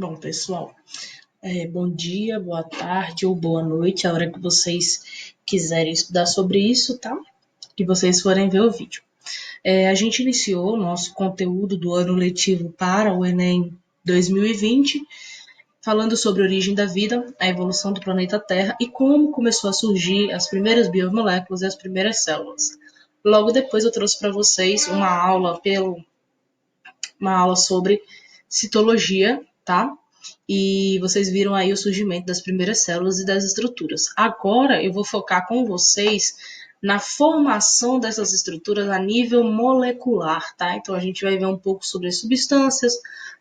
Bom, pessoal, bom dia, boa tarde ou boa noite, a hora que vocês quiserem estudar sobre isso, tá? Que vocês forem ver o vídeo. A gente iniciou o nosso conteúdo do ano letivo para o Enem 2020, falando sobre a origem da vida, a evolução do planeta Terra e como começou a surgir as primeiras biomoléculas e as primeiras células. Logo depois eu trouxe para vocês uma aula sobre citologia, tá? E vocês viram aí o surgimento das primeiras células e das estruturas. Agora eu vou focar com vocês na formação dessas estruturas a nível molecular, tá? Então a gente vai ver um pouco sobre substâncias,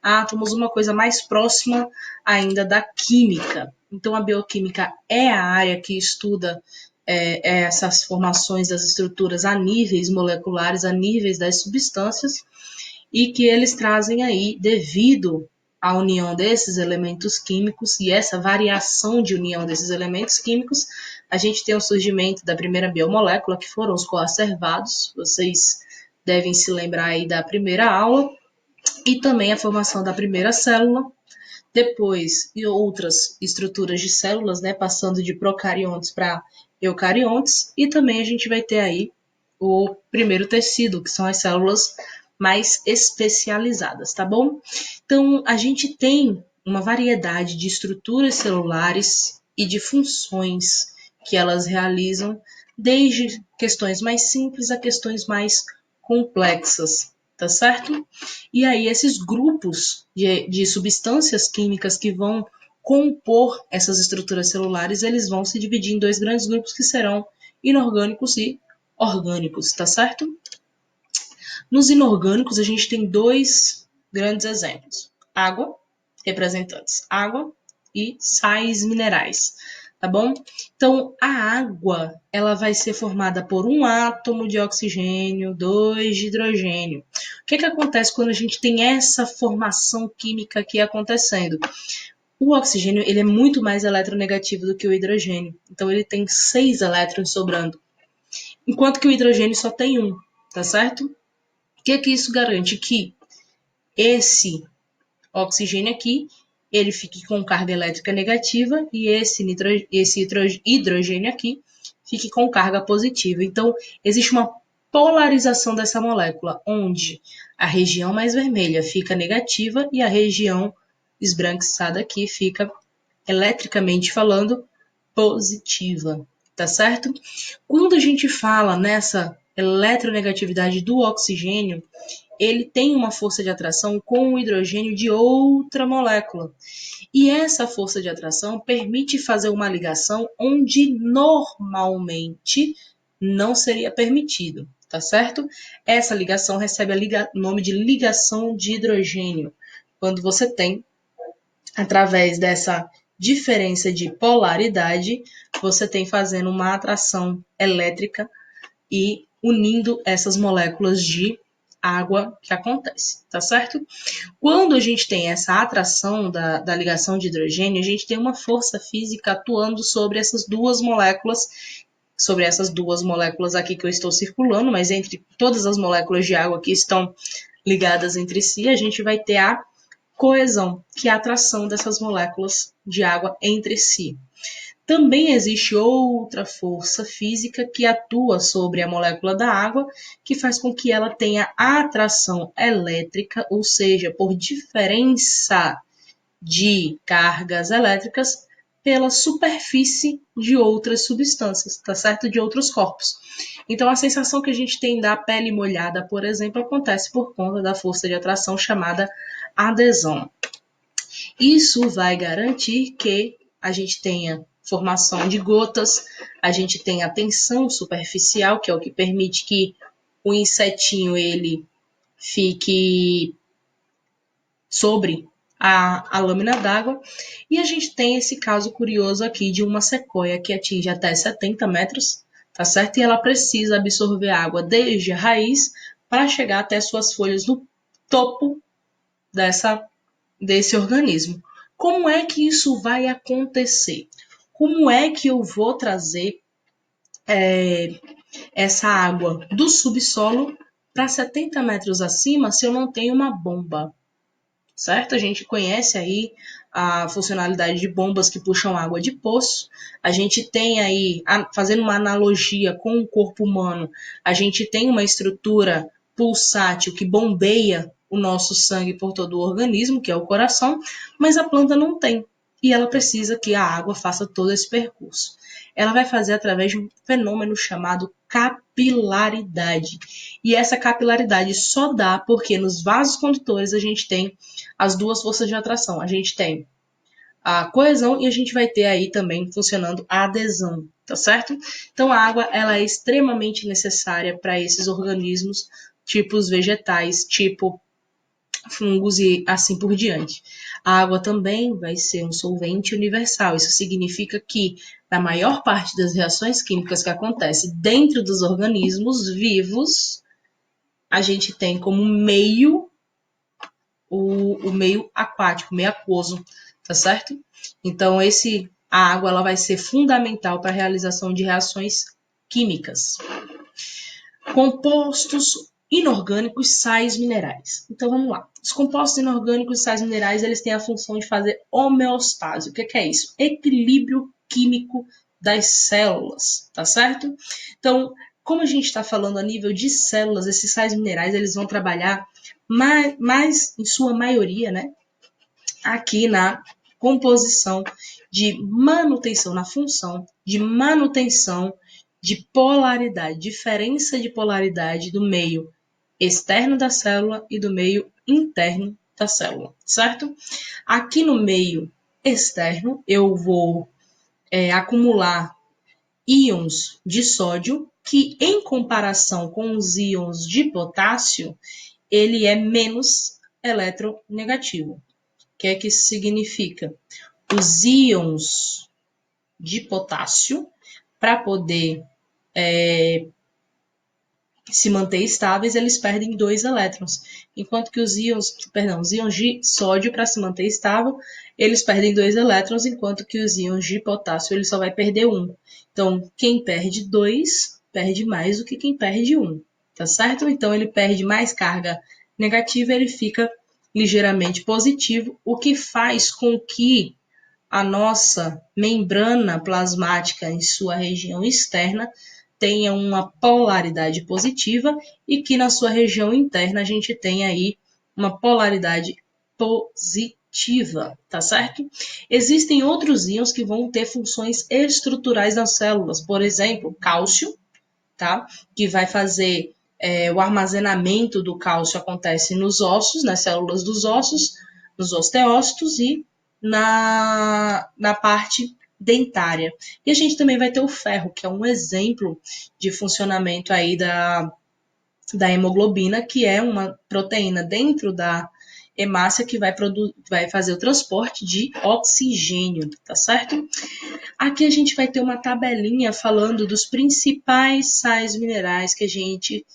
átomos, uma coisa mais próxima ainda da química. Então a bioquímica é a área que estuda essas formações das estruturas a níveis moleculares, a níveis das substâncias, e que eles trazem aí, devido à união desses elementos químicos e essa variação de união desses elementos químicos, a gente tem o surgimento da primeira biomolécula, que foram os coacervados, vocês devem se lembrar aí da primeira aula, e também a formação da primeira célula, depois e outras estruturas de células, né, passando de procariontes para eucariontes, e também a gente vai ter aí o primeiro tecido, que são as células mais especializadas, tá bom? Então, a gente tem uma variedade de estruturas celulares e de funções que elas realizam, desde questões mais simples a questões mais complexas, tá certo? E aí, esses grupos de substâncias químicas que vão compor essas estruturas celulares, eles vão se dividir em dois grandes grupos que serão inorgânicos e orgânicos, tá certo? Nos inorgânicos, a gente tem dois grandes exemplos: água, representantes água, e sais minerais, tá bom? Então, a água, ela vai ser formada por um átomo de oxigênio, dois de hidrogênio. O que acontece quando a gente tem essa formação química aqui acontecendo? O oxigênio, ele é muito mais eletronegativo do que o hidrogênio, então ele tem 6 elétrons sobrando, enquanto que o hidrogênio só tem um, tá certo? O que isso garante? Que esse oxigênio aqui, ele fique com carga elétrica negativa e esse hidrogênio aqui fique com carga positiva. Então, existe uma polarização dessa molécula, onde a região mais vermelha fica negativa e a região esbranquiçada aqui fica, eletricamente falando, positiva, tá certo? Quando a gente fala nessa eletronegatividade do oxigênio, ele tem uma força de atração com o hidrogênio de outra molécula. E essa força de atração permite fazer uma ligação onde normalmente não seria permitido, tá certo? Essa ligação recebe o nome de ligação de hidrogênio. Quando você tem, através dessa diferença de polaridade, você tem fazendo uma atração elétrica e unindo essas moléculas de água que acontece, tá certo? Quando a gente tem essa atração da ligação de hidrogênio, a gente tem uma força física atuando sobre essas duas moléculas aqui que eu estou circulando, mas entre todas as moléculas de água que estão ligadas entre si, a gente vai ter a coesão, que é a atração dessas moléculas de água entre si. Também existe outra força física que atua sobre a molécula da água, que faz com que ela tenha atração elétrica, ou seja, por diferença de cargas elétricas pela superfície de outras substâncias, tá certo? De outros corpos. Então, a sensação que a gente tem da pele molhada, por exemplo, acontece por conta da força de atração chamada adesão. Isso vai garantir que a gente tenha formação de gotas, a gente tem a tensão superficial, que é o que permite que o insetinho ele fique sobre a lâmina d'água, e a gente tem esse caso curioso aqui de uma sequoia que atinge até 70 metros, tá certo? E ela precisa absorver água desde a raiz para chegar até suas folhas no topo desse organismo. Como é que isso vai acontecer? Como é que eu vou trazer essa água do subsolo para 70 metros acima se eu não tenho uma bomba? certo? A gente conhece aí a funcionalidade de bombas que puxam água de poço. A gente tem aí, fazendo uma analogia com o corpo humano, a gente tem uma estrutura pulsátil que bombeia o nosso sangue por todo o organismo, que é o coração, mas a planta não tem. E ela precisa que a água faça todo esse percurso. Ela vai fazer através de um fenômeno chamado capilaridade. E essa capilaridade só dá porque nos vasos condutores a gente tem as duas forças de atração. A gente tem a coesão e a gente vai ter aí também funcionando a adesão, tá certo? Então a água ela é extremamente necessária para esses organismos, tipos vegetais, tipo fungos e assim por diante. A água também vai ser um solvente universal. Isso significa que, na maior parte das reações químicas que acontecem dentro dos organismos vivos, a gente tem como meio o meio aquático, meio aquoso, tá certo? Então, a água ela vai ser fundamental para a realização de reações químicas. Compostos inorgânicos, sais minerais. Então vamos lá. Os compostos inorgânicos e sais minerais, eles têm a função de fazer homeostase. O que é isso? Equilíbrio químico das células, tá certo? Então, como a gente está falando a nível de células, esses sais minerais, eles vão trabalhar mais em sua maioria, né? Aqui na composição de manutenção, na função de manutenção de polaridade, diferença de polaridade do meio externo da célula e do meio interno da célula, certo? Aqui no meio externo, eu vou acumular íons de sódio, que em comparação com os íons de potássio, ele é menos eletronegativo. O que é que isso significa? Os íons de potássio, para poder se manter estáveis, eles perdem 2 elétrons, enquanto que os íons de sódio, para se manter estável, eles perdem 2 elétrons, enquanto que os íons de potássio, ele só vai perder 1. Então, quem perde 2, perde mais do que quem perde 1, tá certo? Então, ele perde mais carga negativa, ele fica ligeiramente positivo, o que faz com que a nossa membrana plasmática em sua região externa tenha uma polaridade positiva e que na sua região interna a gente tenha aí uma polaridade positiva, tá certo? Existem outros íons que vão ter funções estruturais nas células, por exemplo, cálcio, tá? Que vai fazer o armazenamento do cálcio acontece nos ossos, nas células dos ossos, nos osteócitos e na parte dentária. E a gente também vai ter o ferro, que é um exemplo de funcionamento aí da hemoglobina, que é uma proteína dentro da hemácia que vai fazer o transporte de oxigênio, tá certo? Aqui a gente vai ter uma tabelinha falando dos principais sais minerais que a gente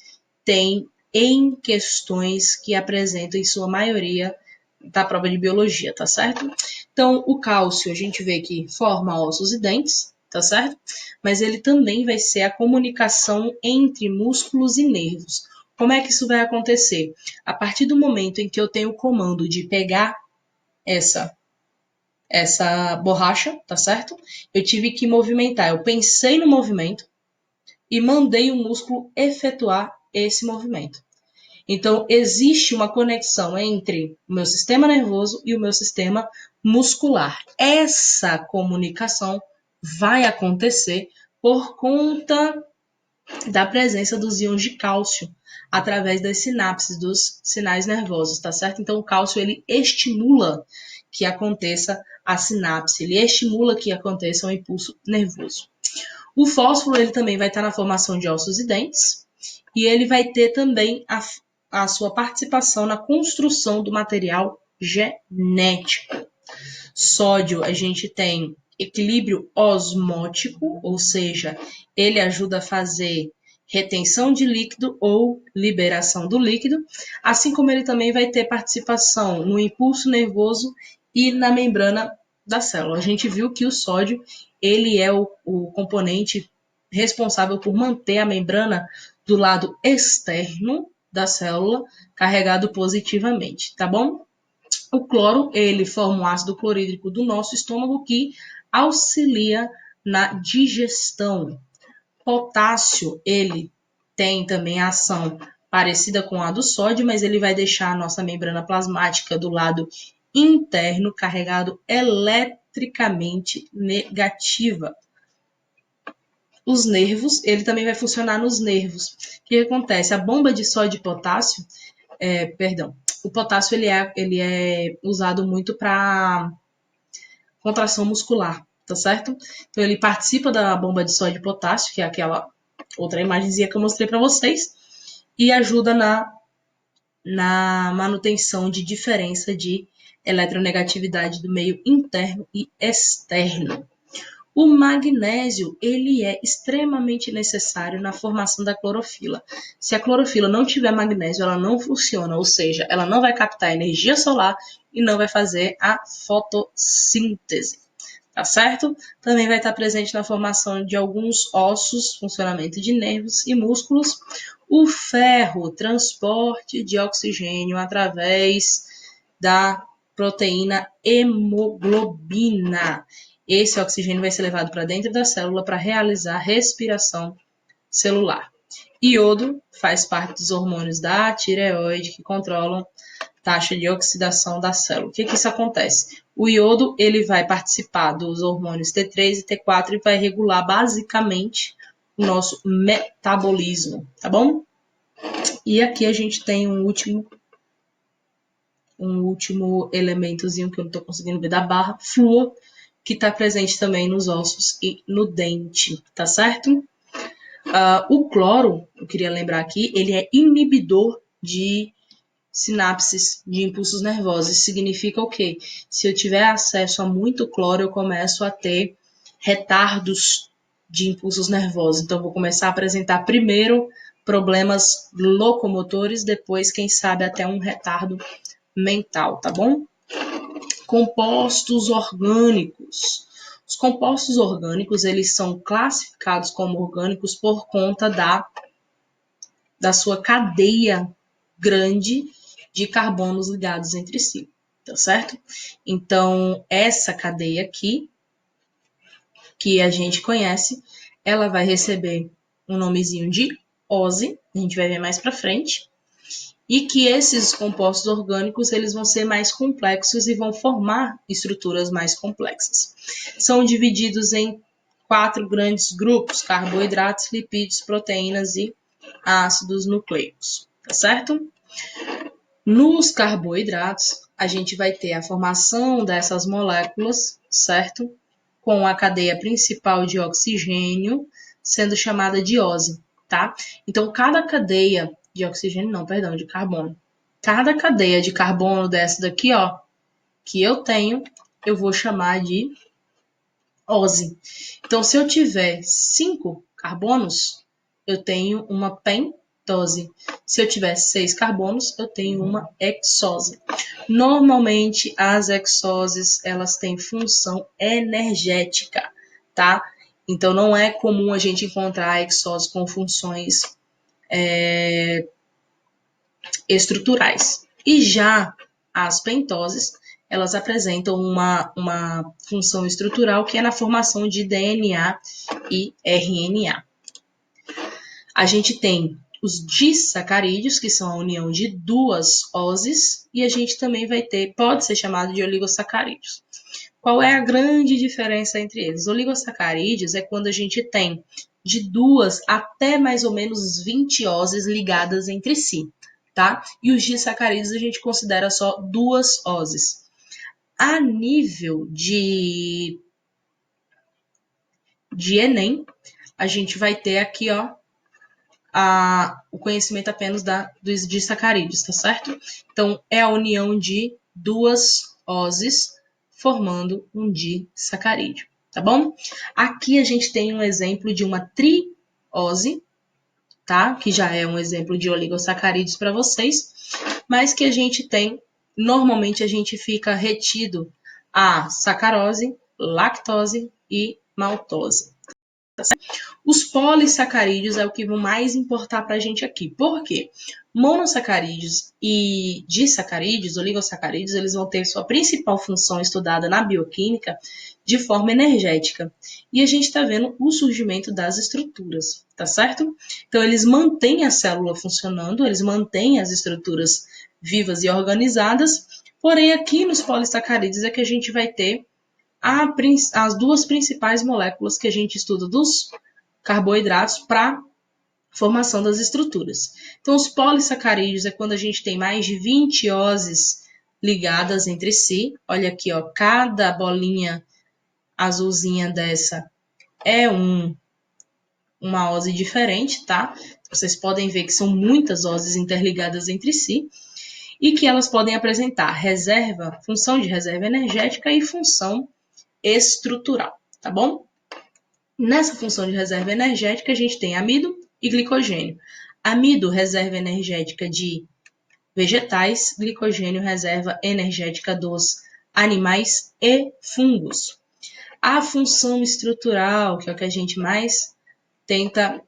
tem em questões que apresentam, em sua maioria, da prova de biologia, tá certo? Então, o cálcio, a gente vê que forma ossos e dentes, tá certo? Mas ele também vai ser a comunicação entre músculos e nervos. Como é que isso vai acontecer? A partir do momento em que eu tenho o comando de pegar essa borracha, tá certo? Eu tive que movimentar. Eu pensei no movimento e mandei o músculo efetuar esse movimento. Então, existe uma conexão entre o meu sistema nervoso e o meu sistema muscular. Essa comunicação vai acontecer por conta da presença dos íons de cálcio através das sinapses, dos sinais nervosos, tá certo? Então, o cálcio, ele estimula que aconteça a sinapse, ele estimula que aconteça um impulso nervoso. O fósforo, ele também vai estar na formação de ossos e dentes, e ele vai ter também a sua participação na construção do material genético. Sódio, a gente tem equilíbrio osmótico, ou seja, ele ajuda a fazer retenção de líquido ou liberação do líquido, assim como ele também vai ter participação no impulso nervoso e na membrana da célula. A gente viu que o sódio, ele é o componente responsável por manter a membrana do lado externo da célula carregado positivamente, tá bom? O cloro, ele forma um ácido clorídrico do nosso estômago que auxilia na digestão. Potássio, ele tem também ação parecida com a do sódio, mas ele vai deixar a nossa membrana plasmática do lado interno carregado eletricamente negativa. Os nervos, ele também vai funcionar nos nervos. O que acontece? A bomba de sódio e potássio, o potássio ele é usado muito para contração muscular, tá certo? Então ele participa da bomba de sódio e potássio, que é aquela outra imagenzinha que eu mostrei para vocês, e ajuda na manutenção de diferença de eletronegatividade do meio interno e externo. O magnésio, ele é extremamente necessário na formação da clorofila. Se a clorofila não tiver magnésio, ela não funciona, ou seja, ela não vai captar energia solar e não vai fazer a fotossíntese. Tá certo? Também vai estar presente na formação de alguns ossos, funcionamento de nervos e músculos. O ferro, transporte de oxigênio através da proteína hemoglobina. Esse oxigênio vai ser levado para dentro da célula para realizar respiração celular. Iodo faz parte dos hormônios da tireoide que controlam taxa de oxidação da célula. O que isso acontece? O iodo ele vai participar dos hormônios T3 e T4 e vai regular basicamente o nosso metabolismo, tá bom? E aqui a gente tem um último elementozinho que eu não estou conseguindo ver da barra, flúor, que está presente também nos ossos e no dente, tá certo? O cloro, eu queria lembrar aqui, ele é inibidor de sinapses de impulsos nervosos. Significa o quê? Se eu tiver acesso a muito cloro, eu começo a ter retardos de impulsos nervosos. Então, vou começar a apresentar primeiro problemas locomotores, depois, quem sabe, até um retardo mental, tá bom? Compostos orgânicos. Os compostos orgânicos, eles são classificados como orgânicos por conta da sua cadeia grande de carbonos ligados entre si, tá certo? Então, essa cadeia aqui, que a gente conhece, ela vai receber um nomezinho de OSE, a gente vai ver mais para frente, e que esses compostos orgânicos eles vão ser mais complexos e vão formar estruturas mais complexas. São divididos em 4 grandes grupos: carboidratos, lipídios, proteínas e ácidos nucleicos, tá certo? Nos carboidratos, a gente vai ter a formação dessas moléculas, certo? Com a cadeia principal de oxigênio sendo chamada de ose, tá? Então, cada cadeia de oxigênio, não, perdão, de carbono. Cada cadeia de carbono dessa daqui, ó, que eu tenho, eu vou chamar de ose. Então, se eu tiver 5 carbonos, eu tenho uma pentose. Se eu tiver 6 carbonos, eu tenho uma hexose. Normalmente, as hexoses, elas têm função energética, tá? Então, não é comum a gente encontrar a hexose com funções estruturais. E já as pentoses, elas apresentam uma função estrutural que é na formação de DNA e RNA. A gente tem os disacarídeos, que são a união de duas oses, e a gente também vai ter, pode ser chamado de oligosacarídeos. Qual é a grande diferença entre eles? Oligosacarídeos é quando a gente tem de 2 até mais ou menos 20 oses ligadas entre si, tá? E os disacarídeos a gente considera só 2 oses. A nível de Enem, a gente vai ter aqui, ó, o conhecimento apenas dos disacarídeos, tá certo? Então, é a união de 2 oses formando um disacarídeo, tá bom? Aqui a gente tem um exemplo de uma triose, tá? Que já é um exemplo de oligosacarídeos para vocês, mas que a gente tem, normalmente a gente fica retido a sacarose, lactose e maltose. Os polissacarídeos é o que vão mais importar para a gente aqui. Por quê? Monossacarídeos e disacarídeos, oligosacarídeos, eles vão ter sua principal função estudada na bioquímica de forma energética. E a gente está vendo o surgimento das estruturas, tá certo? Então, eles mantêm a célula funcionando, eles mantêm as estruturas vivas e organizadas, porém, aqui nos polissacarídeos é que a gente vai ter as duas principais moléculas que a gente estuda dos carboidratos para formação das estruturas. Então, os polissacarídeos é quando a gente tem mais de 20 oses ligadas entre si. Olha aqui, ó, cada bolinha azulzinha dessa é uma ose diferente, tá? Vocês podem ver que são muitas oses interligadas entre si e que elas podem apresentar reserva, função de reserva energética e função estrutural, tá bom? Nessa função de reserva energética, a gente tem amido e glicogênio. Amido, reserva energética de vegetais, glicogênio, reserva energética dos animais e fungos. A função estrutural, que é o que a gente mais tenta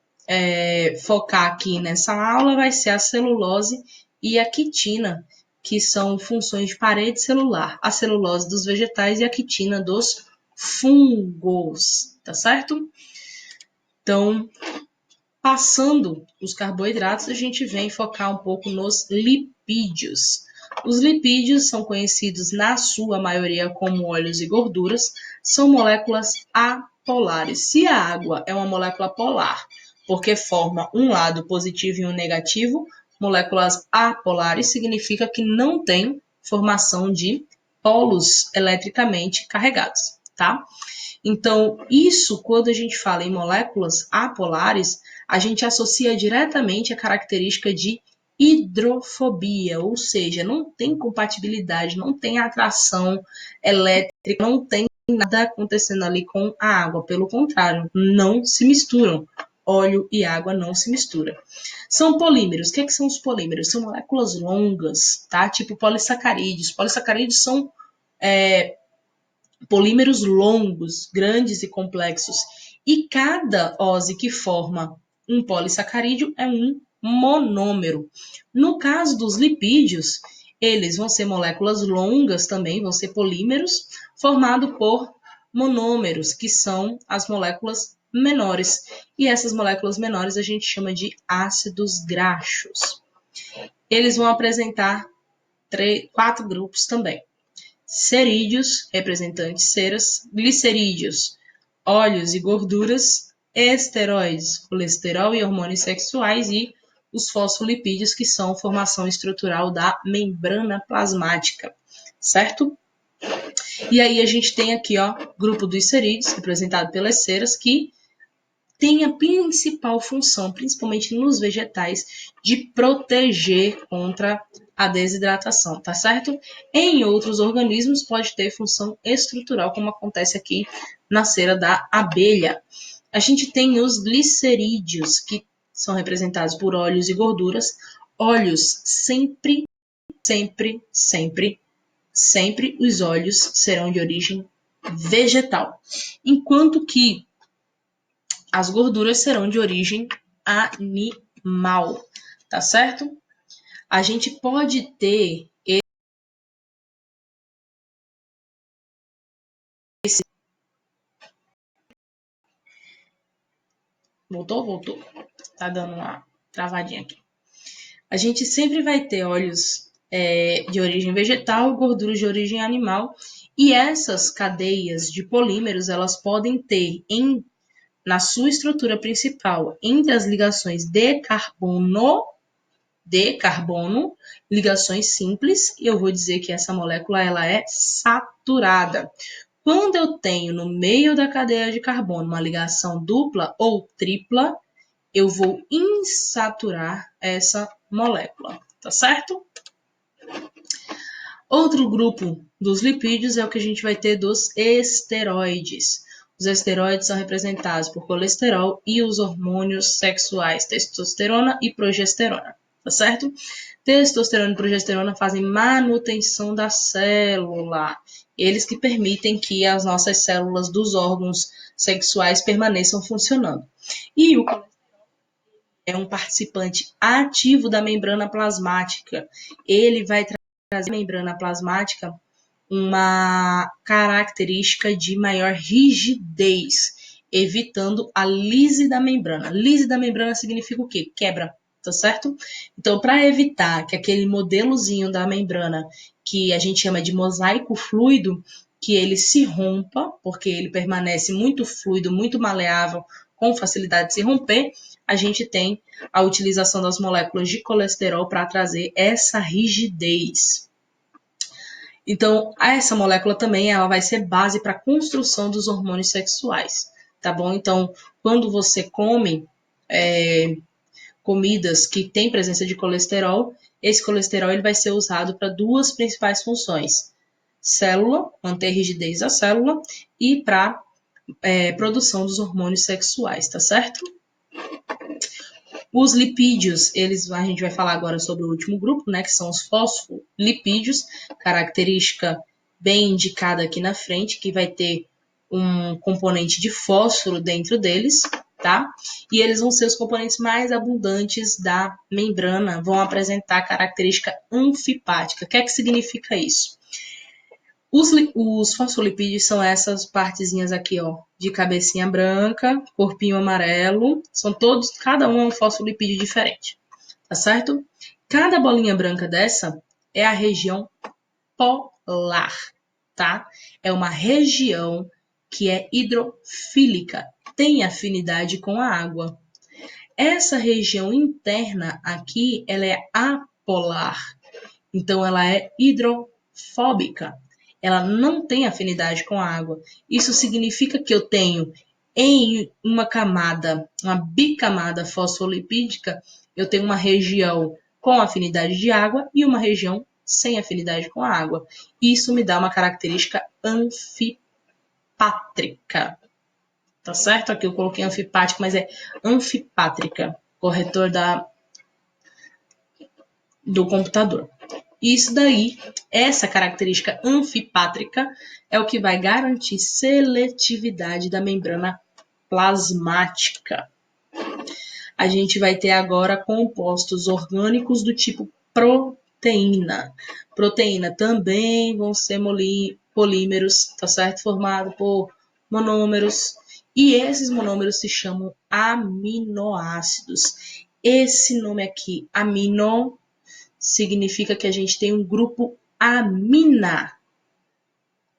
focar aqui nessa aula, vai ser a celulose e a quitina, que são funções de parede celular. A celulose dos vegetais e a quitina dos fungos, tá certo? Então, passando os carboidratos, a gente vem focar um pouco nos lipídios. Os lipídios são conhecidos na sua maioria como óleos e gorduras, são moléculas apolares. Se a água é uma molécula polar, porque forma um lado positivo e um negativo, moléculas apolares significa que não tem formação de polos eletricamente carregados, tá? Então, isso, quando a gente fala em moléculas apolares, a gente associa diretamente a característica de hidrofobia, ou seja, não tem compatibilidade, não tem atração elétrica, não tem nada acontecendo ali com a água, pelo contrário, não se misturam. Óleo e água não se misturam. São polímeros. O que são os polímeros? São moléculas longas, tá? Tipo polissacarídeos. Polissacarídeos são polímeros longos, grandes e complexos. E cada ose que forma um polissacarídeo é um monômero. No caso dos lipídios, eles vão ser moléculas longas também, vão ser polímeros, formados por monômeros, que são as moléculas menores. E essas moléculas menores a gente chama de ácidos graxos. Eles vão apresentar 4 grupos também. Cerídeos, representantes ceras, glicerídeos, óleos e gorduras, esteroides, colesterol e hormônios sexuais e os fosfolipídios, que são formação estrutural da membrana plasmática, certo? E aí a gente tem aqui, ó, grupo dos cerídeos, representado pelas ceras, que tem a principal função, principalmente nos vegetais, de proteger contra a desidratação, tá certo? Em outros organismos pode ter função estrutural, como acontece aqui na cera da abelha. A gente tem os glicerídeos, que são representados por óleos e gorduras. Óleos sempre, sempre, sempre, sempre os óleos serão de origem vegetal. Enquanto que as gorduras serão de origem animal, tá certo? A gente pode ter esse... Voltou? Tá dando uma travadinha aqui. A gente sempre vai ter óleos de origem vegetal, gorduras de origem animal, e essas cadeias de polímeros, elas podem ter na sua estrutura principal, entre as ligações de carbono, ligações simples, e eu vou dizer que essa molécula ela é saturada. Quando eu tenho no meio da cadeia de carbono uma ligação dupla ou tripla, eu vou insaturar essa molécula, tá certo? Outro grupo dos lipídios é o que a gente vai ter dos esteroides. Os esteroides são representados por colesterol e os hormônios sexuais, testosterona e progesterona, tá certo? Testosterona e progesterona fazem manutenção da célula. Eles que permitem que as nossas células dos órgãos sexuais permaneçam funcionando. E o colesterol é um participante ativo da membrana plasmática. Ele vai trazer à membrana plasmática uma característica de maior rigidez, evitando a lise da membrana. Lise da membrana significa o quê? Quebra, tá certo? Então, para evitar que aquele modelozinho da membrana, que a gente chama de mosaico fluido, que ele se rompa, porque ele permanece muito fluido, muito maleável, com facilidade de se romper, a gente tem a utilização das moléculas de colesterol para trazer essa rigidez. Então, essa molécula também ela vai ser base para a construção dos hormônios sexuais, tá bom? Então, quando você come comidas que têm presença de colesterol, esse colesterol ele vai ser usado para duas principais funções: célula, manter a rigidez da célula, e para produção dos hormônios sexuais, tá certo? Os lipídios, a gente vai falar agora sobre o último grupo, né, que são os fosfolipídios, característica bem indicada aqui na frente, que vai ter um componente de fósforo dentro deles, tá? E eles vão ser os componentes mais abundantes da membrana, vão apresentar característica anfipática. O que é que significa isso? Os fosfolipídios são essas partezinhas aqui, ó, de cabecinha branca, corpinho amarelo, são todos, cada um é um fosfolipídio diferente, tá certo? Cada bolinha branca dessa é a região polar, tá? É uma região que é hidrofílica, tem afinidade com a água. Essa região interna aqui, ela é apolar, então ela é hidrofóbica. Ela não tem afinidade com a água. Isso significa que eu tenho em uma camada, uma bicamada fosfolipídica, eu tenho uma região com afinidade de água e uma região sem afinidade com a água. Isso me dá uma característica anfipátrica. Tá certo? Aqui eu coloquei anfipática, mas é anfipátrica, corretor do computador. Isso daí, essa característica anfipátrica é o que vai garantir seletividade da membrana plasmática. A gente vai ter agora compostos orgânicos do tipo proteína. Proteína também vão ser polímeros, tá certo? Formado por monômeros. E esses monômeros se chamam aminoácidos. Esse nome aqui, amino, significa que a gente tem um grupo amina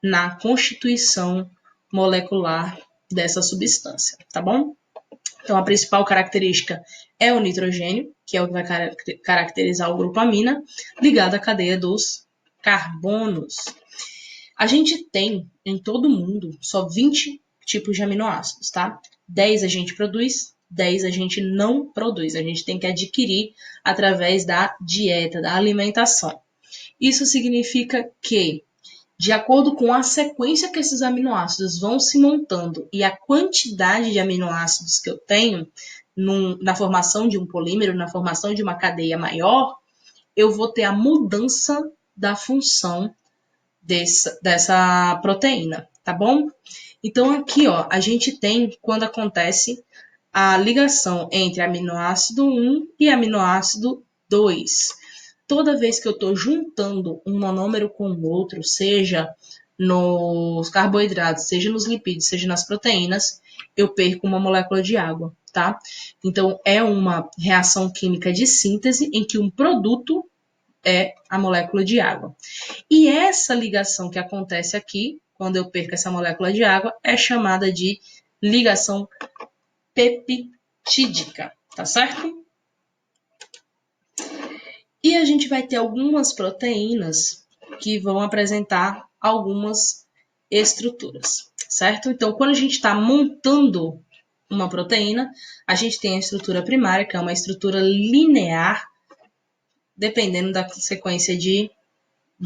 na constituição molecular dessa substância, tá bom? Então, a principal característica é o nitrogênio, que é o que vai caracterizar o grupo amina, ligado à cadeia dos carbonos. A gente tem, em todo mundo, só 20 tipos de aminoácidos, tá? 10 a gente produz, 10 a gente não produz. A gente tem que adquirir através da dieta, da alimentação. Isso significa que, de acordo com a sequência que esses aminoácidos vão se montando e a quantidade de aminoácidos que eu tenho na formação de um polímero, na formação de uma cadeia maior, eu vou ter a mudança da função dessa proteína, tá bom? Então, aqui, ó, a gente tem quando acontece a ligação entre aminoácido 1 e aminoácido 2. Toda vez que eu estou juntando um monômero com o outro, seja nos carboidratos, seja nos lipídios, seja nas proteínas, eu perco uma molécula de água, tá? Então, é uma reação química de síntese em que um produto é a molécula de água. E essa ligação que acontece aqui, quando eu perco essa molécula de água, é chamada de ligação peptídica, tá certo? E a gente vai ter algumas proteínas que vão apresentar algumas estruturas, certo? Então, quando a gente está montando uma proteína, a gente tem a estrutura primária, que é uma estrutura linear, dependendo da sequência de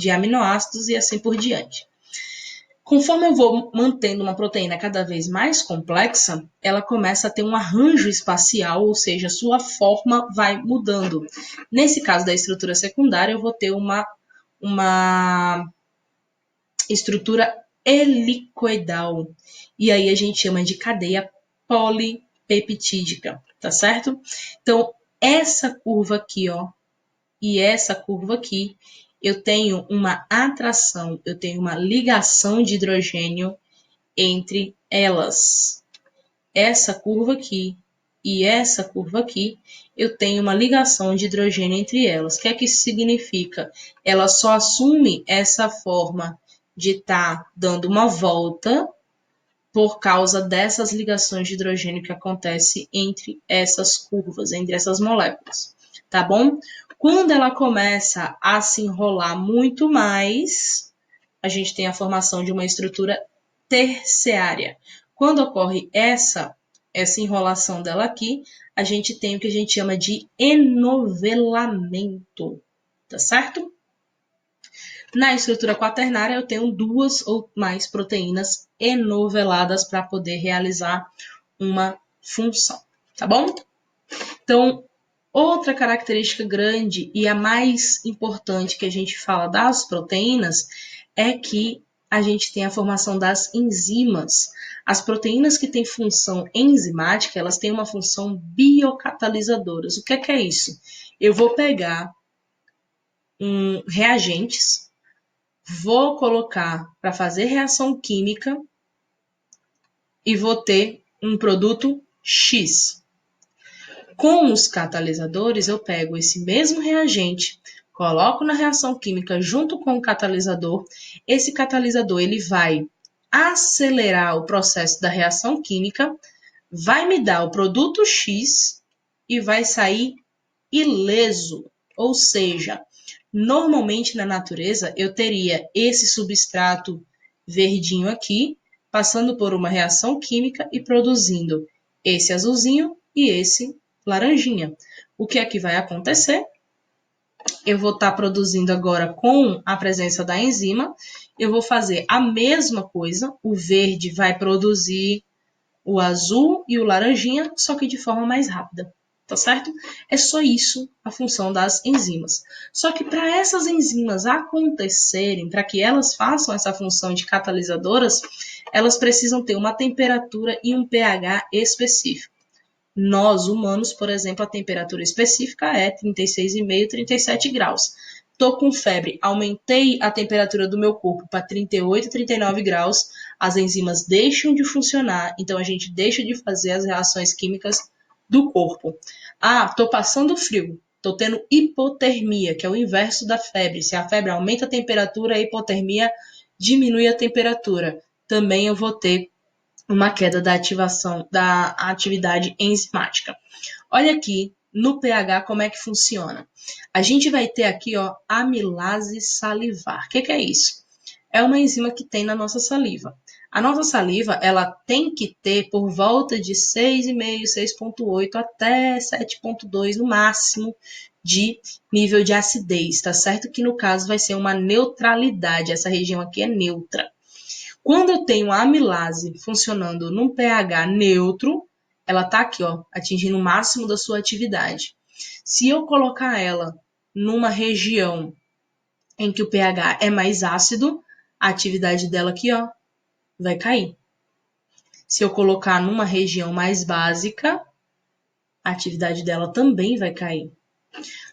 aminoácidos e assim por diante. Conforme eu vou mantendo uma proteína cada vez mais complexa, ela começa a ter um arranjo espacial, ou seja, sua forma vai mudando. Nesse caso da estrutura secundária, eu vou ter uma estrutura helicoidal. E aí a gente chama de cadeia polipeptídica, tá certo? Então, essa curva aqui, ó, e essa curva aqui, eu tenho uma atração, eu tenho uma ligação de hidrogênio entre elas. Essa curva aqui e essa curva aqui, eu tenho uma ligação de hidrogênio entre elas. O que é que isso significa? Ela só assume essa forma de estar dando uma volta por causa dessas ligações de hidrogênio que acontecem entre essas curvas, entre essas moléculas, tá bom? Quando ela começa a se enrolar muito mais, a gente tem a formação de uma estrutura terciária. Quando ocorre essa enrolação dela aqui, a gente tem o que a gente chama de enovelamento, tá certo? Na estrutura quaternária, eu tenho 2 ou mais proteínas enoveladas para poder realizar uma função, tá bom? Então, outra característica grande e a mais importante que a gente fala das proteínas é que a gente tem a formação das enzimas. As proteínas que têm função enzimática, elas têm uma função biocatalisadoras. O que é isso? Eu vou pegar reagentes, vou colocar para fazer reação química e vou ter um produto X. Com os catalisadores, eu pego esse mesmo reagente, coloco na reação química junto com o catalisador. Esse catalisador ele vai acelerar o processo da reação química, vai me dar o produto X e vai sair ileso. Ou seja, normalmente na natureza eu teria esse substrato verdinho aqui, passando por uma reação química e produzindo esse azulzinho e esse laranjinha. O que é que vai acontecer? Eu vou estar produzindo agora com a presença da enzima, eu vou fazer a mesma coisa, o verde vai produzir o azul e o laranjinha, só que de forma mais rápida, tá certo? É só isso a função das enzimas. Só que para essas enzimas acontecerem, para que elas façam essa função de catalisadoras, elas precisam ter uma temperatura e um pH específico. Nós, humanos, por exemplo, a temperatura específica é 36,5, 37 graus. Estou com febre, aumentei a temperatura do meu corpo para 38, 39 graus, as enzimas deixam de funcionar, então a gente deixa de fazer as reações químicas do corpo. Ah, estou passando frio, estou tendo hipotermia, que é o inverso da febre. Se a febre aumenta a temperatura, a hipotermia diminui a temperatura. Também eu vou ter uma queda da ativação da atividade enzimática. Olha aqui no pH como é que funciona. A gente vai ter aqui, ó, amilase salivar. O que é isso? É uma enzima que tem na nossa saliva. A nossa saliva, ela tem que ter por volta de 6,5, 6,8 até 7,2 no máximo de nível de acidez, tá certo? Que no caso vai ser uma neutralidade. Essa região aqui é neutra. Quando eu tenho a amilase funcionando num pH neutro, ela está aqui, ó, atingindo o máximo da sua atividade. Se eu colocar ela numa região em que o pH é mais ácido, a atividade dela aqui, ó, vai cair. Se eu colocar numa região mais básica, a atividade dela também vai cair.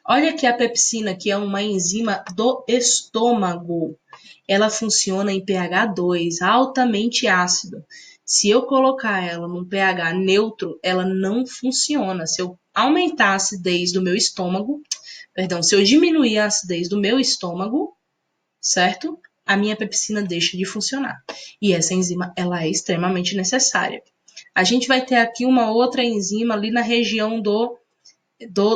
Olha aqui a pepsina, que é uma enzima do estômago. Ela funciona em pH 2, altamente ácido. Se eu colocar ela num pH neutro, ela não funciona. Se eu aumentar a acidez do meu estômago, se eu diminuir a acidez do meu estômago, certo? A minha pepsina deixa de funcionar. E essa enzima, ela é extremamente necessária. A gente vai ter aqui uma outra enzima ali na região do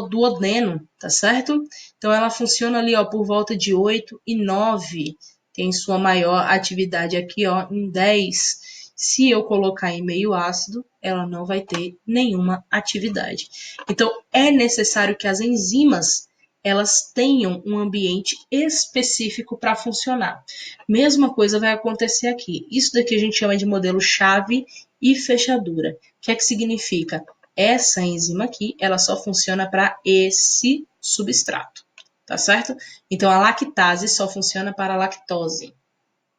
duodeno, tá certo? Então ela funciona ali, ó, por volta de 8 e 9. Tem sua maior atividade aqui, ó, em 10. Se eu colocar em meio ácido, ela não vai ter nenhuma atividade. Então é necessário que as enzimas elas tenham um ambiente específico para funcionar. Mesma coisa vai acontecer aqui. Isso daqui a gente chama de modelo chave e fechadura. O que é que significa? Essa enzima aqui, ela só funciona para esse substrato, tá certo? Então, a lactase só funciona para a lactose.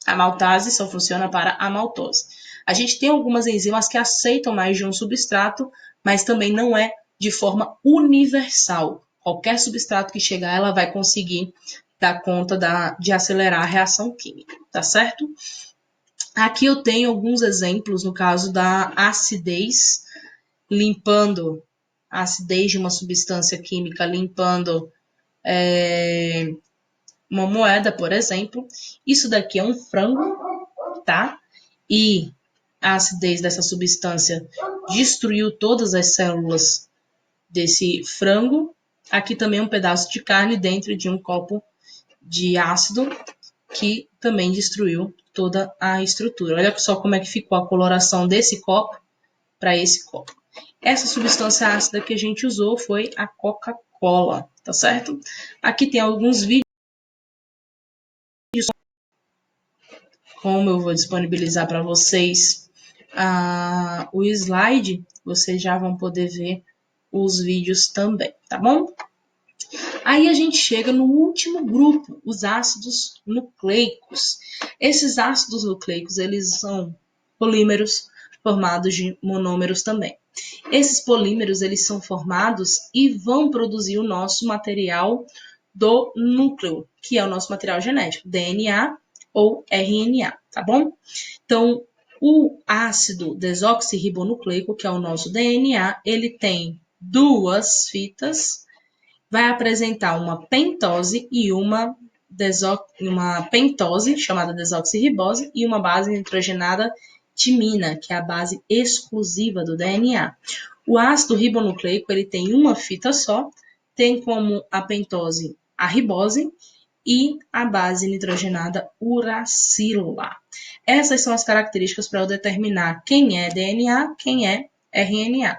A maltase só funciona para a maltose. A gente tem algumas enzimas que aceitam mais de um substrato, mas também não é de forma universal. Qualquer substrato que chegar, ela vai conseguir dar conta de acelerar a reação química, tá certo? Aqui eu tenho alguns exemplos, no caso da acidez, limpando a acidez de uma substância química, limpando uma moeda, por exemplo. Isso daqui é um frango, tá? E a acidez dessa substância destruiu todas as células desse frango. Aqui também um pedaço de carne dentro de um copo de ácido que também destruiu toda a estrutura. Olha só como é que ficou a coloração desse copo para esse copo. Essa substância ácida que a gente usou foi a Coca-Cola, tá certo? Aqui tem alguns vídeos, como eu vou disponibilizar para vocês o slide, vocês já vão poder ver os vídeos também, tá bom? Aí a gente chega no último grupo, os ácidos nucleicos. Esses ácidos nucleicos, eles são polímeros formados de monômeros também. Esses polímeros, eles são formados e vão produzir o nosso material do núcleo, que é o nosso material genético, DNA ou RNA, tá bom? Então, o ácido desoxirribonucleico, que é o nosso DNA, ele tem duas fitas, vai apresentar uma pentose e uma pentose, chamada desoxirribose, e uma base nitrogenada timina, que é a base exclusiva do DNA. O ácido ribonucleico ele tem uma fita só, tem como a pentose a ribose e a base nitrogenada uracila. Essas são as características para eu determinar quem é DNA, quem é RNA.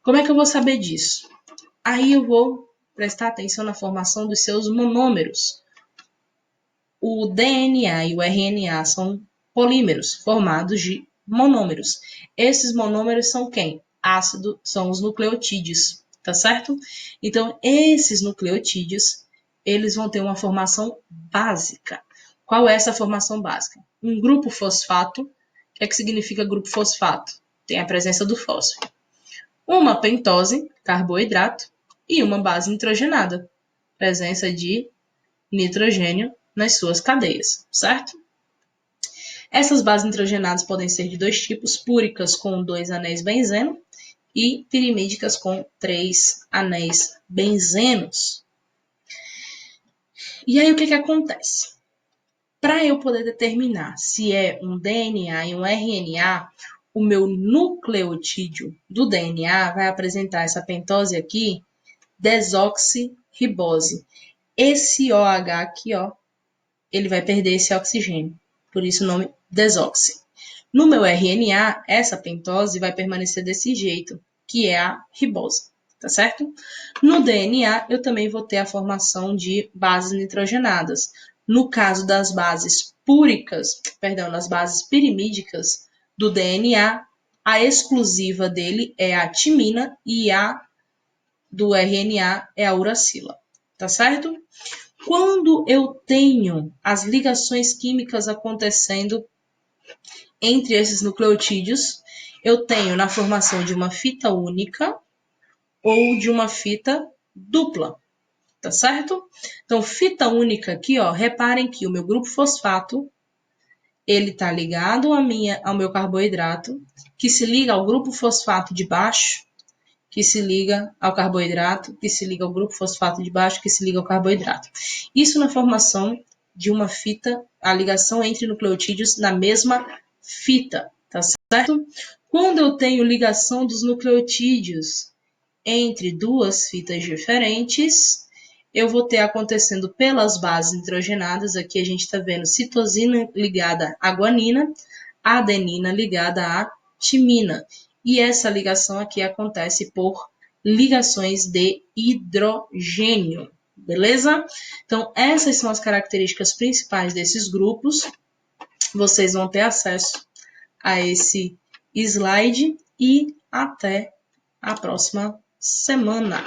Como é que eu vou saber disso? Aí eu vou prestar atenção na formação dos seus monômeros. O DNA e o RNA são polímeros formados de monômeros. Esses monômeros são quem? Ácido são os nucleotídeos, tá certo? Então, esses nucleotídeos, eles vão ter uma formação básica. Qual é essa formação básica? Um grupo fosfato. O que é que significa grupo fosfato? Tem a presença do fósforo. Uma pentose, carboidrato, e uma base nitrogenada, presença de nitrogênio nas suas cadeias, certo? Essas bases nitrogenadas podem ser de dois tipos, púricas com 2 anéis benzeno e pirimídicas com 3 anéis benzenos. E aí o que acontece? Para eu poder determinar se é um DNA e um RNA, o meu nucleotídeo do DNA vai apresentar essa pentose aqui, desoxirribose. Esse OH aqui, ó, ele vai perder esse oxigênio, por isso o nome desoxi. No meu RNA, essa pentose vai permanecer desse jeito, que é a ribose, tá certo? No DNA, eu também vou ter a formação de bases nitrogenadas. No caso das bases púricas, perdão, das bases pirimídicas do DNA, a exclusiva dele é a timina e a do RNA é a uracila, tá certo? Quando eu tenho as ligações químicas acontecendo entre esses nucleotídeos, eu tenho na formação de uma fita única ou de uma fita dupla, tá certo? Então, fita única aqui, ó, reparem que o meu grupo fosfato, ele tá ligado ao meu carboidrato, que se liga ao grupo fosfato de baixo, que se liga ao carboidrato, que se liga ao grupo fosfato de baixo, que se liga ao carboidrato. Isso na formação de uma fita, a ligação entre nucleotídeos na mesma fita, tá certo? Quando eu tenho ligação dos nucleotídeos entre duas fitas diferentes, eu vou ter acontecendo pelas bases nitrogenadas, aqui a gente está vendo citosina ligada à guanina, adenina ligada à timina. E essa ligação aqui acontece por ligações de hidrogênio, beleza? Então, essas são as características principais desses grupos. Vocês vão ter acesso a esse slide e até a próxima semana.